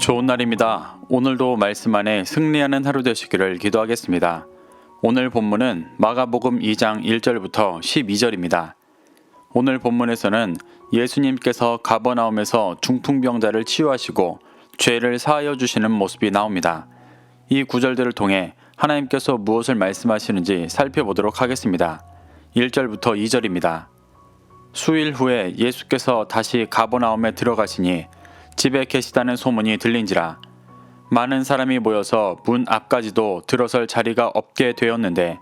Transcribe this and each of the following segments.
좋은 날입니다. 오늘도 말씀 안에 승리하는 하루 되시기를 기도하겠습니다. 오늘 본문은 마가복음 2장 1절부터 12절입니다. 오늘 본문에서는 예수님께서 가버나움에서 중풍병자를 치유하시고 죄를 사하여 주시는 모습이 나옵니다. 이 구절들을 통해 하나님께서 무엇을 말씀하시는지 살펴보도록 하겠습니다. 1절부터 2절입니다. 수일 후에 예수께서 다시 가버나움에 들어가시니 집에 계시다는 소문이 들린지라. 많은 사람이 모여서 문 앞까지도 들어설 자리가 없게 되었는데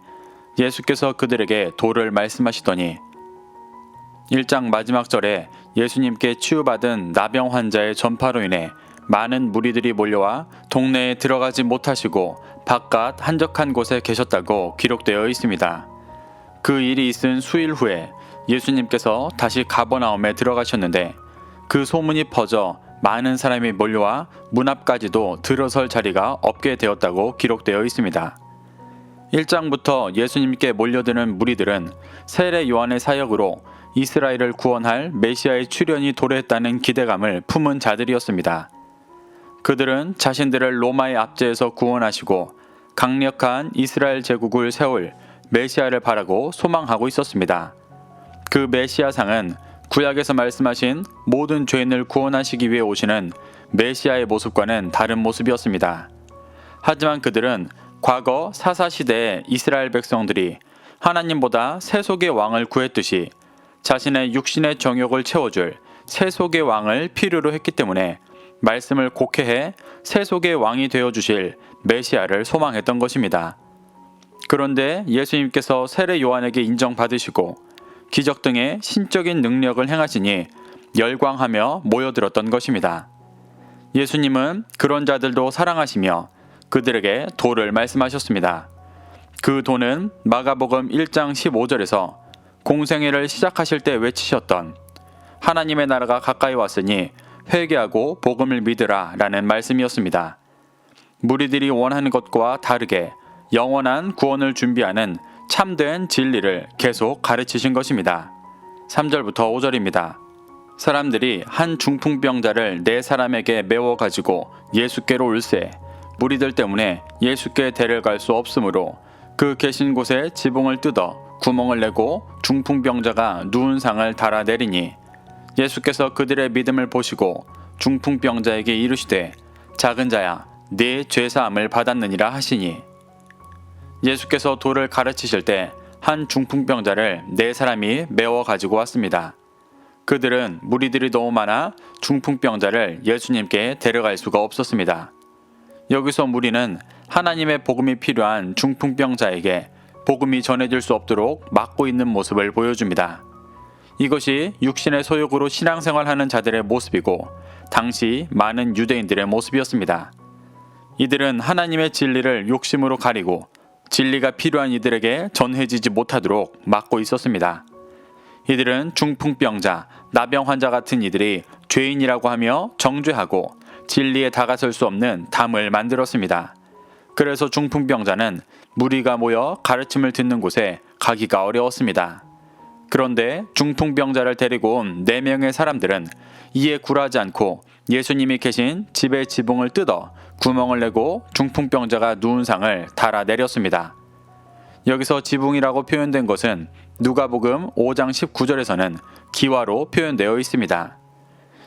예수께서 그들에게 도를 말씀하시더니 1장 마지막 절에 예수님께 치유받은 나병 환자의 전파로 인해 많은 무리들이 몰려와 동네에 들어가지 못하시고 바깥 한적한 곳에 계셨다고 기록되어 있습니다. 그 일이 있은 수일 후에 예수님께서 다시 가버나움에 들어가셨는데 그 소문이 퍼져 많은 사람이 몰려와 문 앞까지도 들어설 자리가 없게 되었다고 기록되어 있습니다. 1장부터 예수님께 몰려드는 무리들은 세례 요한의 사역으로 이스라엘을 구원할 메시아의 출현이 도래했다는 기대감을 품은 자들이었습니다. 그들은 자신들을 로마의 압제에서 구원하시고 강력한 이스라엘 제국을 세울 메시아를 바라고 소망하고 있었습니다. 그 메시아상은 구약에서 말씀하신 모든 죄인을 구원하시기 위해 오시는 메시아의 모습과는 다른 모습이었습니다. 하지만 그들은 과거 사사시대의 이스라엘 백성들이 하나님보다 세속의 왕을 구했듯이 자신의 육신의 정욕을 채워줄 세속의 왕을 필요로 했기 때문에 말씀을 곡해해 세속의 왕이 되어주실 메시아를 소망했던 것입니다. 그런데 예수님께서 세례 요한에게 인정받으시고 기적 등의 신적인 능력을 행하시니 열광하며 모여들었던 것입니다. 예수님은 그런 자들도 사랑하시며 그들에게 도를 말씀하셨습니다. 그 도는 마가복음 1장 15절에서 공생애를 시작하실 때 외치셨던 하나님의 나라가 가까이 왔으니 회개하고 복음을 믿으라 라는 말씀이었습니다. 무리들이 원하는 것과 다르게 영원한 구원을 준비하는 참된 진리를 계속 가르치신 것입니다. 3절부터 5절입니다. 사람들이 한 중풍병자를 네 사람에게 메워 가지고 예수께로 올세 무리들 때문에 예수께 데려갈 수 없으므로 그 계신 곳에 지붕을 뜯어 구멍을 내고 중풍병자가 누운 상을 달아 내리니 예수께서 그들의 믿음을 보시고 중풍병자에게 이르시되 작은 자야 네 죄사함을 받았느니라 하시니 예수께서 도를 가르치실 때 한 중풍병자를 네 사람이 메워 가지고 왔습니다. 그들은 무리들이 너무 많아 중풍병자를 예수님께 데려갈 수가 없었습니다. 여기서 무리는 하나님의 복음이 필요한 중풍병자에게 복음이 전해질 수 없도록 막고 있는 모습을 보여줍니다. 이것이 육신의 소욕으로 신앙생활하는 자들의 모습이고 당시 많은 유대인들의 모습이었습니다. 이들은 하나님의 진리를 욕심으로 가리고 진리가 필요한 이들에게 전해지지 못하도록 막고 있었습니다. 이들은 중풍병자, 나병 환자 같은 이들이 죄인이라고 하며 정죄하고 진리에 다가설 수 없는 담을 만들었습니다. 그래서 중풍병자는 무리가 모여 가르침을 듣는 곳에 가기가 어려웠습니다. 그런데 중풍병자를 데리고 온 4명의 사람들은 이에 굴하지 않고 예수님이 계신 집의 지붕을 뜯어 구멍을 내고 중풍병자가 누운 상을 달아 내렸습니다. 여기서 지붕이라고 표현된 것은 누가복음 5장 19절에서는 기와로 표현되어 있습니다.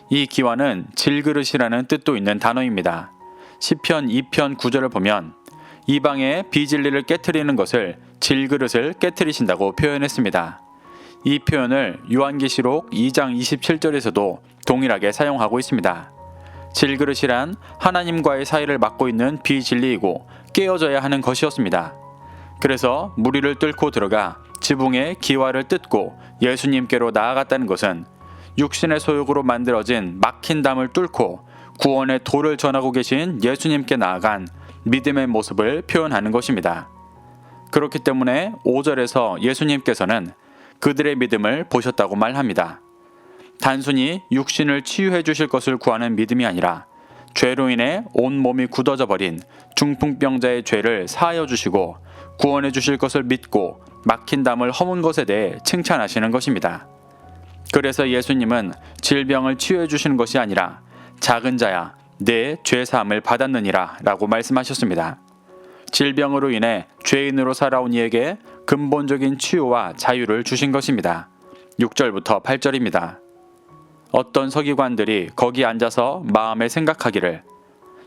이 기와는 질그릇이라는 뜻도 있는 단어입니다. 시편 2편 9절을 보면 이방의 비진리를 깨트리는 것을 질그릇을 깨트리신다고 표현했습니다. 이 표현을 요한계시록 2장 27절에서도 동일하게 사용하고 있습니다. 질그릇이란 하나님과의 사이를 막고 있는 비진리이고 깨어져야 하는 것이었습니다. 그래서 무리를 뚫고 들어가 지붕에 기와를 뜯고 예수님께로 나아갔다는 것은 육신의 소욕으로 만들어진 막힌 담을 뚫고 구원의 도를 전하고 계신 예수님께 나아간 믿음의 모습을 표현하는 것입니다. 그렇기 때문에 5절에서 예수님께서는 그들의 믿음을 보셨다고 말합니다. 단순히 육신을 치유해 주실 것을 구하는 믿음이 아니라 죄로 인해 온 몸이 굳어져 버린 중풍병자의 죄를 사하여 주시고 구원해 주실 것을 믿고 막힌 담을 허문 것에 대해 칭찬하시는 것입니다. 그래서 예수님은 질병을 치유해 주시는 것이 아니라 작은 자야 내 죄사함을 받았느니라 라고 말씀하셨습니다. 질병으로 인해 죄인으로 살아온 이에게 근본적인 치유와 자유를 주신 것입니다. 6절부터 8절입니다. 어떤 서기관들이 거기 앉아서 마음에 생각하기를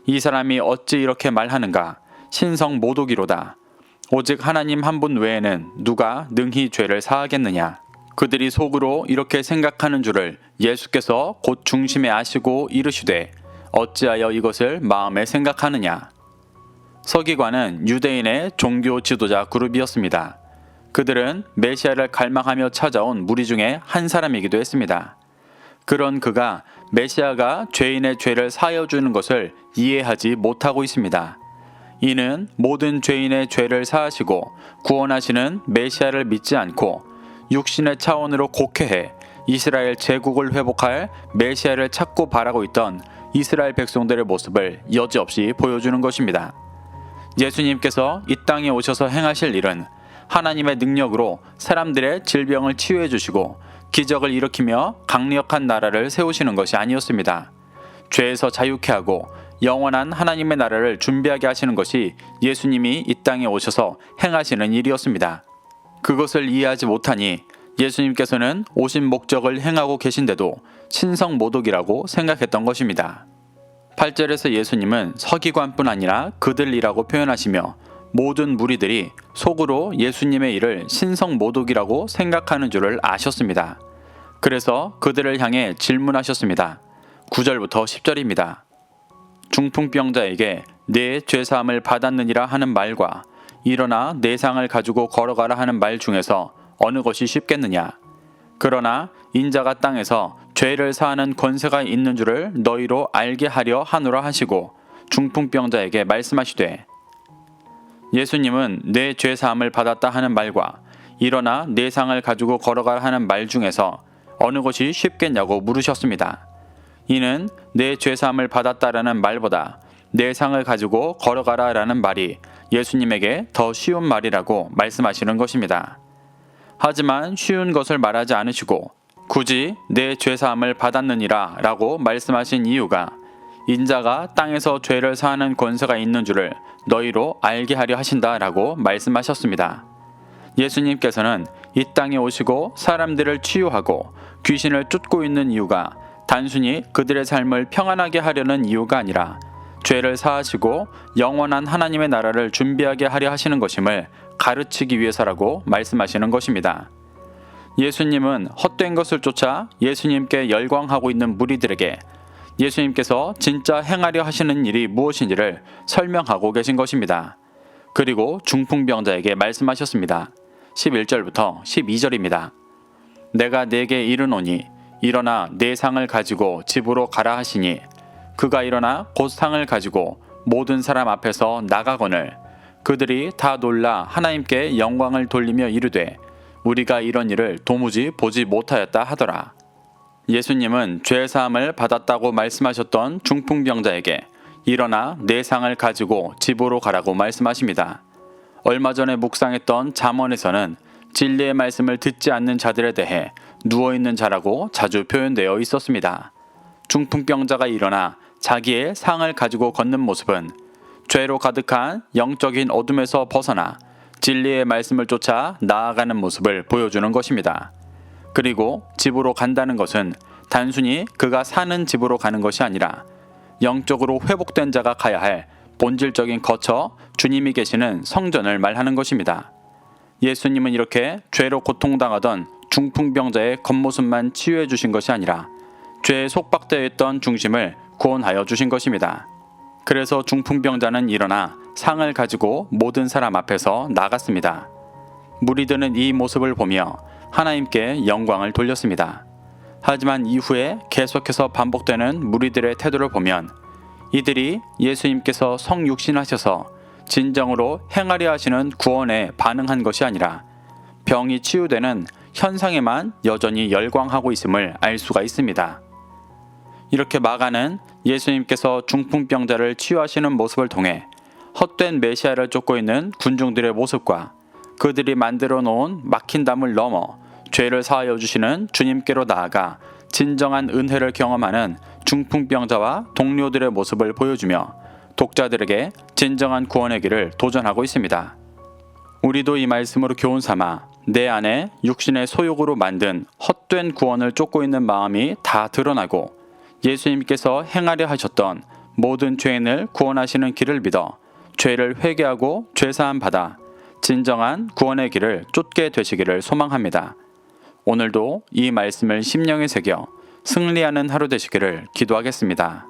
이 사람이 어찌 이렇게 말하는가 신성 모독이로다. 오직 하나님 한 분 외에는 누가 능히 죄를 사하겠느냐. 그들이 속으로 이렇게 생각하는 줄을 예수께서 곧 중심에 아시고 이르시되 어찌하여 이것을 마음에 생각하느냐. 서기관은 유대인의 종교 지도자 그룹이었습니다. 그들은 메시아를 갈망하며 찾아온 무리 중에 한 사람이기도 했습니다. 그런 그가 메시아가 죄인의 죄를 사하여 주는 것을 이해하지 못하고 있습니다. 이는 모든 죄인의 죄를 사하시고 구원하시는 메시아를 믿지 않고 육신의 차원으로 곡해해 이스라엘 제국을 회복할 메시아를 찾고 바라고 있던 이스라엘 백성들의 모습을 여지없이 보여주는 것입니다. 예수님께서 이 땅에 오셔서 행하실 일은 하나님의 능력으로 사람들의 질병을 치유해 주시고 기적을 일으키며 강력한 나라를 세우시는 것이 아니었습니다. 죄에서 자유케 하고 영원한 하나님의 나라를 준비하게 하시는 것이 예수님이 이 땅에 오셔서 행하시는 일이었습니다. 그것을 이해하지 못하니 예수님께서는 오신 목적을 행하고 계신데도 신성 모독이라고 생각했던 것입니다. 8절에서 예수님은 서기관뿐 아니라 그들이라고 표현하시며 모든 무리들이 속으로 예수님의 일을 신성 모독이라고 생각하는 줄을 아셨습니다. 그래서 그들을 향해 질문하셨습니다. 9절부터 10절입니다. 중풍병자에게 내 죄사함을 받았느니라 하는 말과 일어나 내 상을 가지고 걸어가라 하는 말 중에서 어느 것이 쉽겠느냐. 그러나 인자가 땅에서 죄를 사하는 권세가 있는 줄을 너희로 알게 하려 하노라 하시고 중풍병자에게 말씀하시되 예수님은 내 죄사함을 받았다 하는 말과 일어나 내 상을 가지고 걸어가라 하는 말 중에서 어느 것이 쉽겠냐고 물으셨습니다. 이는 내 죄사함을 받았다라는 말보다 내 상을 가지고 걸어가라라는 말이 예수님에게 더 쉬운 말이라고 말씀하시는 것입니다. 하지만 쉬운 것을 말하지 않으시고 굳이 내 죄사함을 받았느니라 라고 말씀하신 이유가 인자가 땅에서 죄를 사하는 권세가 있는 줄을 너희로 알게 하려 하신다 라고 말씀하셨습니다. 예수님께서는 이 땅에 오시고 사람들을 치유하고 귀신을 쫓고 있는 이유가 단순히 그들의 삶을 평안하게 하려는 이유가 아니라 죄를 사하시고 영원한 하나님의 나라를 준비하게 하려 하시는 것임을 가르치기 위해서라고 말씀하시는 것입니다. 예수님은 헛된 것을 쫓아 예수님께 열광하고 있는 무리들에게 예수님께서 진짜 행하려 하시는 일이 무엇인지를 설명하고 계신 것입니다. 그리고 중풍병자에게 말씀하셨습니다. 11절부터 12절입니다. 내가 네게 이르노니 일어나 내 상을 가지고 집으로 가라 하시니 그가 일어나 곧 상을 가지고 모든 사람 앞에서 나가거늘 그들이 다 놀라 하나님께 영광을 돌리며 이르되 우리가 이런 일을 도무지 보지 못하였다 하더라. 예수님은 죄사함을 받았다고 말씀하셨던 중풍병자에게 일어나 내 상을 가지고 집으로 가라고 말씀하십니다. 얼마 전에 묵상했던 잠언에서는 진리의 말씀을 듣지 않는 자들에 대해 누워있는 자라고 자주 표현되어 있었습니다. 중풍병자가 일어나 자기의 상을 가지고 걷는 모습은 죄로 가득한 영적인 어둠에서 벗어나 진리의 말씀을 쫓아 나아가는 모습을 보여주는 것입니다. 그리고 집으로 간다는 것은 단순히 그가 사는 집으로 가는 것이 아니라 영적으로 회복된 자가 가야 할 본질적인 거처 주님이 계시는 성전을 말하는 것입니다. 예수님은 이렇게 죄로 고통당하던 중풍병자의 겉모습만 치유해 주신 것이 아니라 죄에 속박되어 있던 중심을 구원하여 주신 것입니다. 그래서 중풍병자는 일어나 상을 가지고 모든 사람 앞에서 나갔습니다. 무리들은 이 모습을 보며 하나님께 영광을 돌렸습니다. 하지만 이후에 계속해서 반복되는 무리들의 태도를 보면 이들이 예수님께서 성육신하셔서 진정으로 행하려 하시는 구원에 반응한 것이 아니라 병이 치유되는 현상에만 여전히 열광하고 있음을 알 수가 있습니다. 이렇게 마가는 예수님께서 중풍병자를 치유하시는 모습을 통해 헛된 메시아를 쫓고 있는 군중들의 모습과 그들이 만들어 놓은 막힌 담을 넘어 죄를 사하여 주시는 주님께로 나아가 진정한 은혜를 경험하는 중풍병자와 동료들의 모습을 보여주며 독자들에게 진정한 구원의 길을 도전하고 있습니다. 우리도 이 말씀으로 교훈 삼아 내 안에 육신의 소욕으로 만든 헛된 구원을 쫓고 있는 마음이 다 드러나고 예수님께서 행하려 하셨던 모든 죄인을 구원하시는 길을 믿어 죄를 회개하고 죄사함 받아 진정한 구원의 길을 쫓게 되시기를 소망합니다. 오늘도 이 말씀을 심령에 새겨 승리하는 하루 되시기를 기도하겠습니다.